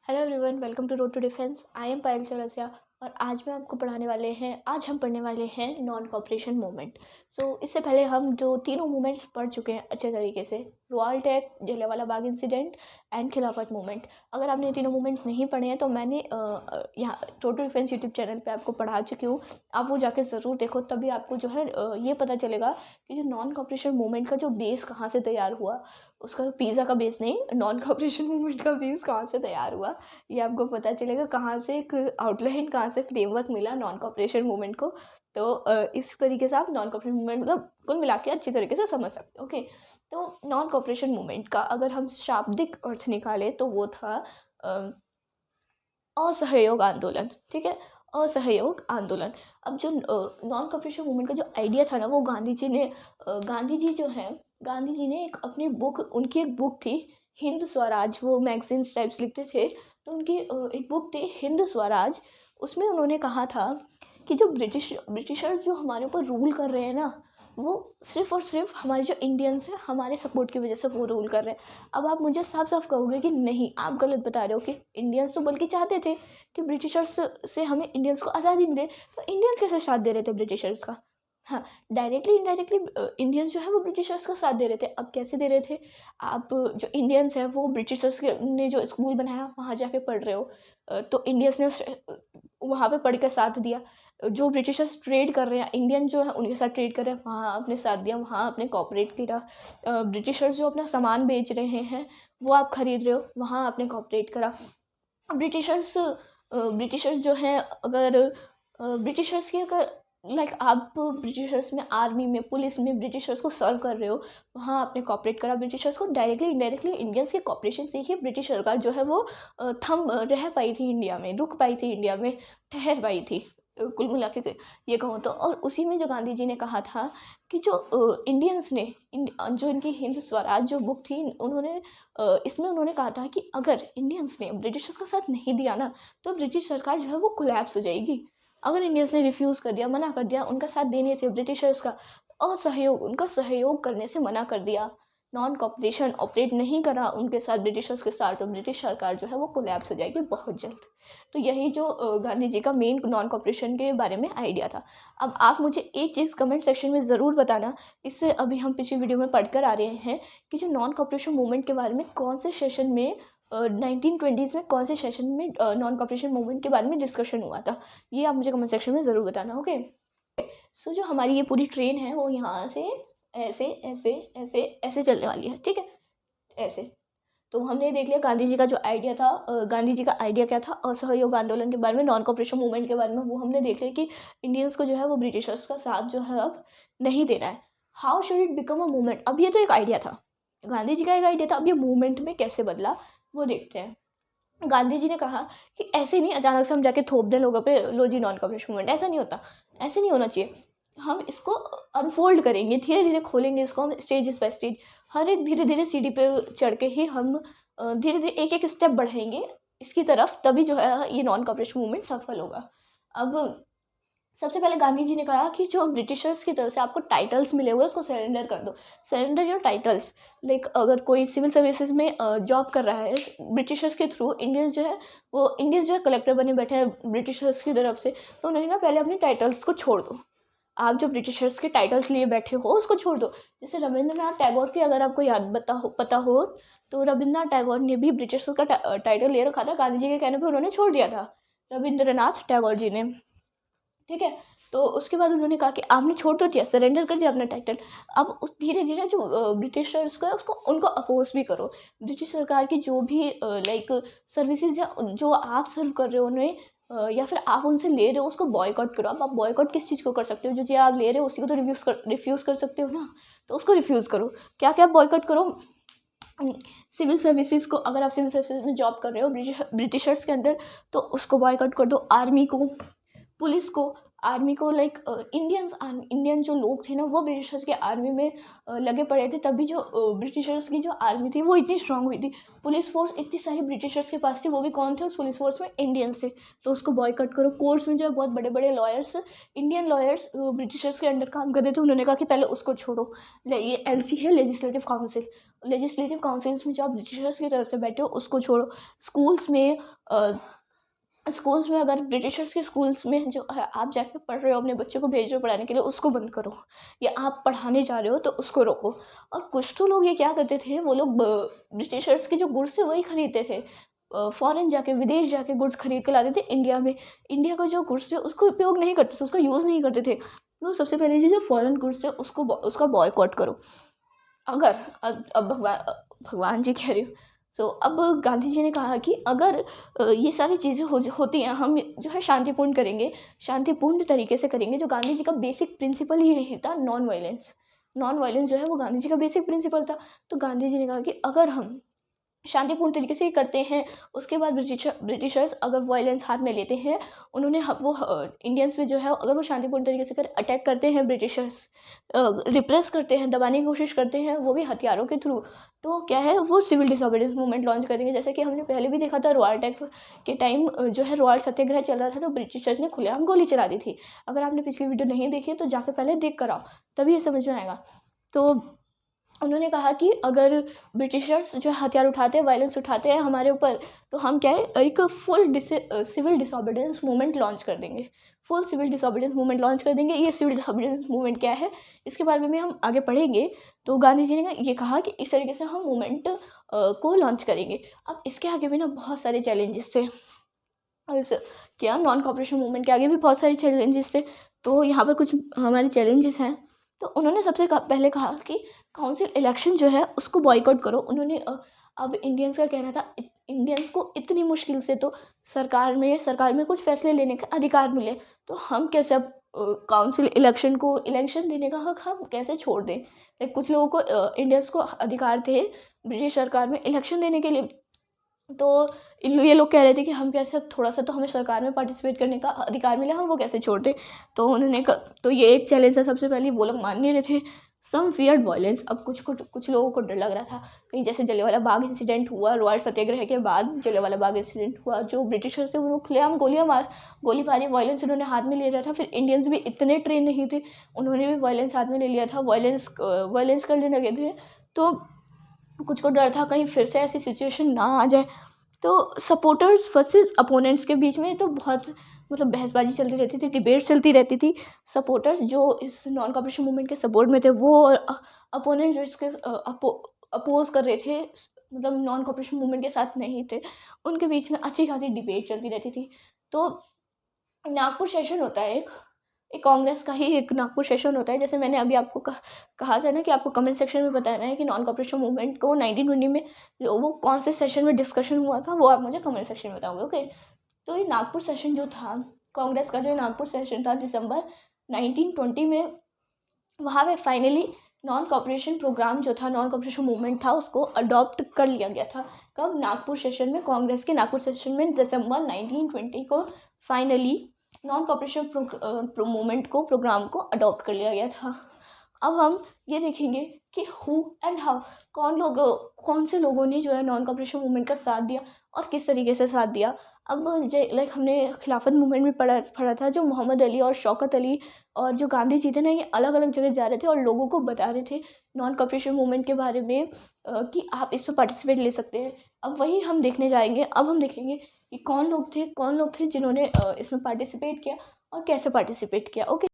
Hello everyone, welcome to road to defence. I am Payal Chaurasia और आज आज हम पढ़ने वाले हैं नॉन कॉपरेशन मूवमेंट। इससे पहले हम जो तीनों मूवमेंट्स पढ़ चुके हैं अच्छे तरीके से, रॉयल्ट, जलियांवाला बाग इंसिडेंट एंड खिलाफत मूवमेंट। अगर आपने ये तीनों मूवमेंट्स नहीं पढ़े हैं तो मैंने यहाँ Road to Defence YouTube channel पे आपको पढ़ा चुकी हूँ। आप वो जाके ज़रूर देखो, तभी आपको जो है ये पता चलेगा कि जो नॉन कॉपरेशन मूवमेंट का जो बेस कहाँ से तैयार हुआ, उसका पिज़्ज़ा का बेस नहीं, नॉन कॉपरेशन मूवमेंट का बेस कहाँ से तैयार हुआ ये आपको पता चलेगा। कहाँ से एक आउटलाइन, कहाँ से फ्रेमवर्क मिला नॉन कॉपरेशन मूवमेंट को। तो इस तरीके से आप नॉन कॉपरेशन मूवमेंट मतलब कुल मिला के अच्छी तरीके से समझ सकते हो। ओके, तो नॉन कॉपरेशन मूवमेंट का अगर हम शाब्दिक अर्थ निकालें तो वो था असहयोग आंदोलन। ठीक है, असहयोग आंदोलन। अब जो नॉन कॉपरेशन मूवमेंट का जो आइडिया था ना, वो गांधी जी ने एक अपनी बुक, उनकी एक बुक थी हिंद स्वराज। वो मैगजीन्स टाइप्स लिखते थे, तो उनकी एक बुक थी हिंद स्वराज। उसमें उन्होंने कहा था कि जो ब्रिटिशर्स जो हमारे ऊपर रूल कर रहे हैं ना, वो सिर्फ़ और सिर्फ हमारे जो इंडियंस हैं, हमारे सपोर्ट की वजह से वो रूल कर रहे हैं। अब आप मुझे साफ साफ कहोगे कि नहीं, आप गलत बता रहे हो, कि इंडियंस तो बल्कि चाहते थे कि ब्रिटिशर्स से हमें इंडियंस को आज़ादी मिले। तो इंडियंस कैसे साथ दे रहे थे ब्रिटिशर्स का? हाँ, डायरेक्टली इनडायरेक्टली इंडियंस जो है वो ब्रिटिशर्स का साथ दे रहे थे। अब कैसे दे रहे थे? आप जो इंडियंस हैं वो ब्रिटिशर्स के ने जो स्कूल बनाया वहाँ जाके पढ़ रहे हो, तो इंडियंस ने वहाँ पे पढ़ के साथ दिया। जो ब्रिटिशर्स ट्रेड कर रहे हैं, इंडियन जो है उनके साथ ट्रेड कर रहे हैं, वहाँ आपने साथ दिया, वहाँ आपने कोऑपरेट किया। ब्रिटिशर्स जो अपना सामान बेच रहे हैं, वो आप खरीद रहे हो, वहाँ आपने कोऑपरेट करा। ब्रिटिशर्स जो हैं, अगर ब्रिटिशर्स की अगर लाइक आप ब्रिटिशर्स में, आर्मी में, पुलिस में ब्रिटिशर्स को सर्व कर रहे हो, वहाँ आपने कॉपरेट करा ब्रिटिशर्स को। डायरेक्टली इनडायरेक्टली इंडियंस के कॉपरेशन से ही ब्रिटिश सरकार जो है वो थम रह पाई थी इंडिया में, रुक पाई थी इंडिया में, ठहर पाई थी, कुल मिला के ये कहूँ तो। और उसी में जो गांधी जी ने कहा था कि जो इंडियंस ने जो इनकी हिंद स्वराज जो बुक थी, इसमें उन्होंने कहा था कि अगर इंडियंस ने ब्रिटिशर्स का साथ नहीं दिया ना, तो ब्रिटिश सरकार जो है वो कोलैप्स हो जाएगी। अगर इंडियंस ने रिफ्यूज़ कर दिया, मना कर दिया, उनका साथ देने से ब्रिटिशर्स का असहयोग, उनका सहयोग करने से मना कर दिया, नॉन कॉपरेशन ऑपरेट नहीं करा उनके साथ, ब्रिटिशर्स के साथ, तो ब्रिटिश सरकार जो है वो कोलैप्स हो जाएगी बहुत जल्द। तो यही जो गांधी जी का मेन नॉन कॉपरेशन के बारे में आइडिया था। अब आप मुझे एक चीज़ कमेंट सेक्शन में ज़रूर बताना, इससे अभी हम पिछली वीडियो में पढ़कर आ रहे हैं कि जो नॉन कॉपरेशन मूवमेंट के बारे में कौन से सेशन में 1920s में कौन से सेशन में नॉन कॉपरेशन मूवमेंट के बारे में डिस्कशन हुआ था। ये आप मुझे कमेंट सेक्शन में ज़रूर बताना। ओके, जो हमारी ये पूरी ट्रेन है वो यहाँ से ऐसे ऐसे ऐसे ऐसे चलने वाली है। ठीक है, ऐसे। तो हमने देख लिया गांधी जी का जो आइडिया था, गांधी जी का आइडिया क्या था असहयोग आंदोलन के बारे में, नॉन कॉपरेशन मूवमेंट के बारे में। वो हमने देख लिया कि इंडियंस को जो है वो ब्रिटिशर्स का साथ जो है अब नहीं देना है। How should it become a movement? अब ये तो एक आइडिया था, गांधी जी का एक आइडिया था, अब ये मूवमेंट में कैसे बदला वो देखते हैं। गांधी जी ने कहा कि ऐसे नहीं अचानक से हम जाके थोप दें लोगों पे, लो जी नॉन कॉपरेशन मूवमेंट, ऐसा नहीं होता, ऐसे नहीं होना चाहिए। हम इसको अनफोल्ड करेंगे, धीरे धीरे खोलेंगे इसको हम, स्टेजेस बाय स्टेज, हर एक धीरे धीरे सीढ़ी पे चढ़ के ही हम धीरे धीरे एक एक स्टेप बढ़ाएंगे इसकी तरफ, तभी जो है ये नॉन कॉपरेशन मूवमेंट सफल होगा। अब सबसे पहले गांधी जी ने कहा कि जो ब्रिटिशर्स की तरफ से आपको टाइटल्स मिले हुए उसको सरेंडर कर दो। Surrender your titles. लाइक अगर कोई सिविल सर्विसेज में जॉब कर रहा है ब्रिटिशर्स के थ्रू, इंडियंस जो है कलेक्टर बने बैठे हैं ब्रिटिशर्स की तरफ से, तो उन्होंने कहा पहले अपने टाइटल्स को छोड़ दो। आप जो ब्रिटिशर्स के टाइटल्स लिए बैठे हो उसको छोड़ दो। जैसे रविंद्रनाथ टैगोर की अगर आपको पता हो, तो रविंद्रनाथ टैगोर ने भी ब्रिटिशर्स का टाइटल ले रखा था, गांधी जी के कहने पर उन्होंने छोड़ दिया था, रविंद्रनाथ टैगोर जी ने। ठीक है, तो उसके बाद उन्होंने कहा कि आपने छोड़ तो दिया, सरेंडर कर दिया अपना टाइटल। अब उस धीरे धीरे जो ब्रिटिशर्स का है उसको, उनको अपोज भी करो। ब्रिटिश सरकार की जो भी लाइक सर्विसेज या जो आप सर्व कर रहे हो उन्हें, या फिर आप उनसे ले रहे हो उसको बॉयकॉट करो। अब आप बॉयकॉट किस चीज़ को कर सकते हो? जो चीज़ आप ले रहे हो उसी को तो रिफ्यूज़ कर सकते हो ना, तो उसको रिफ्यूज़ करो। क्या क्या बॉयकॉट करो? सिविल सर्विसेज को, अगर आप सिविल सर्विसेज में जॉब कर रहे हो ब्रिटिशर्स के अंडर, तो उसको बॉयकॉट कर दो। आर्मी को, पुलिस को, आर्मी को लाइक इंडियन जो लोग थे ना वो ब्रिटिशर्स के आर्मी में लगे पड़े थे, तभी जो ब्रिटिशर्स की जो आर्मी थी वो इतनी स्ट्रांग हुई थी। पुलिस फोर्स इतनी सारी ब्रिटिशर्स के पास थी, वो भी कौन थे उस पुलिस फोर्स में? इंडियंस थे। तो उसको बॉयकॉट करो। कोर्ट्स में जो है बहुत बड़े बड़े लॉयर्स, इंडियन लॉयर्स ब्रिटिशर्स के अंडर काम कर रहे थे, उन्होंने कहा कि पहले उसको छोड़ो। ये LC है, लेजिस्लेटिव काउंसिल। लेजिस्लेटिव काउंसिल्स में जो आप ब्रिटिशर्स की तरफ से बैठे हो उसको छोड़ो। स्कूल्स में अगर ब्रिटिशर्स के स्कूल्स में जो है आप जाके पढ़ रहे हो, अपने बच्चों को भेज रहे हो पढ़ाने के लिए, उसको बंद करो। या आप पढ़ाने जा रहे हो तो उसको रोको। और कुछ तो लोग ये क्या करते थे, वो लोग ब्रिटिशर्स के जो गुड्स थे वही खरीदते थे। फॉरेन जाके, विदेश जाके गुड्स खरीद के लाते थे इंडिया में। इंडिया का जो गुड्स थे उसको उपयोग नहीं करते थे, उसका यूज़ नहीं करते थे। तो सबसे पहले जो फॉरेन गुड्स थे उसका बॉयकॉट करो। अगर अब भगवान जी कह रही हूँ। सो अब गांधी जी ने कहा कि अगर ये सारी चीज़ें होती हैं, हम जो है शांतिपूर्ण करेंगे, शांतिपूर्ण तरीके से करेंगे। जो गांधी जी का बेसिक प्रिंसिपल ही यही था, नॉन वायलेंस। नॉन वायलेंस जो है वो गांधी जी का बेसिक प्रिंसिपल था। तो गांधी जी ने कहा कि अगर हम शांतिपूर्ण तरीके से ही करते हैं, उसके बाद ब्रिटिशर्स अगर वायलेंस हाथ में लेते हैं, वो इंडियंस में जो है अगर वो शांतिपूर्ण तरीके से अटैक करते हैं, ब्रिटिशर्स रिप्रेस करते हैं, दबाने की कोशिश करते हैं, वो भी हथियारों के थ्रू, तो क्या है, वो सिविल डिसोबीडियंस मूवमेंट लॉन्च करेंगे। जैसे कि हमने पहले भी देखा था, रोआल अटैक के टाइम जो है रोआल सत्याग्रह चल रहा था, तो ब्रिटिशर्स ने खुलेआम गोली चला दी थी। अगर आपने पिछली वीडियो नहीं देखी है तो जाकर पहले देख कर आओ, तभी ये समझ में आएगा। तो उन्होंने कहा कि अगर ब्रिटिशर्स जो हथियार उठाते हैं, वायलेंस उठाते हैं हमारे ऊपर, तो हम क्या है, एक full civil disobedience movement launch कर देंगे। Full civil disobedience movement launch कर देंगे। ये सिविल डिसोबीडियंस मूवमेंट क्या है, इसके बारे में हम आगे पढ़ेंगे। तो गांधी जी ने ये कहा कि इस तरीके से हम मूवमेंट को लॉन्च करेंगे। अब इसके आगे भी ना बहुत सारे चैलेंजेस थे। क्या नॉन कॉपरेशन मूवमेंट के आगे भी बहुत सारे चैलेंजेस थे। तो यहाँ पर कुछ हमारे चैलेंजेस हैं। तो उन्होंने सबसे पहले कहा कि काउंसिल इलेक्शन जो है उसको बॉयकॉट करो। उन्होंने अब इंडियंस का कहना था, इंडियंस को इतनी मुश्किल से तो सरकार में कुछ फैसले लेने का अधिकार मिले, तो हम कैसे अब काउंसिल इलेक्शन देने का हक हम कैसे छोड़ दें। लाइक कुछ लोगों को इंडियंस को अधिकार थे ब्रिटिश सरकार में इलेक्शन देने के लिए, तो ये लोग कह रहे थे कि हम कैसे, थोड़ा सा तो हमें सरकार में पार्टिसिपेट करने का अधिकार मिला, हम वो कैसे छोड़ दें। तो ये एक चैलेंज है। सबसे पहले वो लोग मान नहीं रहे थे। सम फियर्ड वायलेंस। अब कुछ लोगों को डर लग रहा था कहीं, जैसे जलियांवाला बाग इंसिडेंट हुआ, रोआल सत्याग्रह के बाद जलियांवाला बाग इंसिडेंट हुआ, जो ब्रिटिशर्स थे वो खुलेआम गोली मारी, वायलेंस उन्होंने हाथ में ले लिया था। फिर इंडियंस भी इतने ट्रेन नहीं थे, उन्होंने भी वायलेंस हाथ में ले लिया था, वायलेंस करने लगे थे। तो कुछ को डर था कहीं फिर से ऐसी सिचुएशन ना आ जाए। तो सपोर्टर्स वर्सेस अपोनेंट्स के बीच में तो बहुत बहसबाजी चलती रहती थी, डिबेट चलती रहती थी। सपोर्टर्स जो इस नॉन कॉपरेशन मूवमेंट के सपोर्ट में थे वो, और अपोनेंट्स जो इसके अपोज कर रहे थे, नॉन कॉपरेशन मूवमेंट के साथ नहीं थे, उनके बीच में अच्छी खासी डिबेट चलती रहती थी। तो नागपुर सेशन होता है एक कांग्रेस का ही एक नागपुर सेशन होता है। जैसे मैंने अभी आपको कहा था ना कि आपको कमेंट सेक्शन में बताना है कि नॉन कॉपरेशन मूवमेंट को 1920 में वो कौन से सेशन में डिस्कशन हुआ था, वो आप मुझे कमेंट सेक्शन में बताओगे, ओके। तो ये नागपुर सेशन जो था कांग्रेस का, जो नागपुर सेशन था दिसंबर 1920 में, वहाँ पे फाइनली नॉन कॉपरेशन प्रोग्राम जो था, नॉन कॉपरेशन मूवमेंट था, उसको अडॉप्ट कर लिया गया था। कब? नागपुर सेशन में, कांग्रेस के नागपुर सेशन में दिसंबर 1920 को फाइनली नॉन कॉपरेशन मूवमेंट को, प्रोग्राम को अडॉप्ट कर लिया गया था। अब हम ये देखेंगे कि हु एंड हाउ, कौन से लोगों ने जो है नॉन कॉपरेशन मूवमेंट का साथ दिया और किस तरीके से साथ दिया। अब हमने खिलाफत मूवमेंट में पढ़ा था, जो मोहम्मद अली और शौकत अली और जो गांधी जी थे ना, ये अलग अलग जगह जा रहे थे और लोगों को बता रहे थे नॉन कॉपरेशन मूवमेंट के बारे में कि आप इसमें पार्टिसिपेट ले सकते हैं। अब वही हम देखने जाएंगे। अब हम देखेंगे कि कौन लोग थे जिन्होंने इसमें पार्टिसिपेट किया और कैसे पार्टिसिपेट किया, ओके।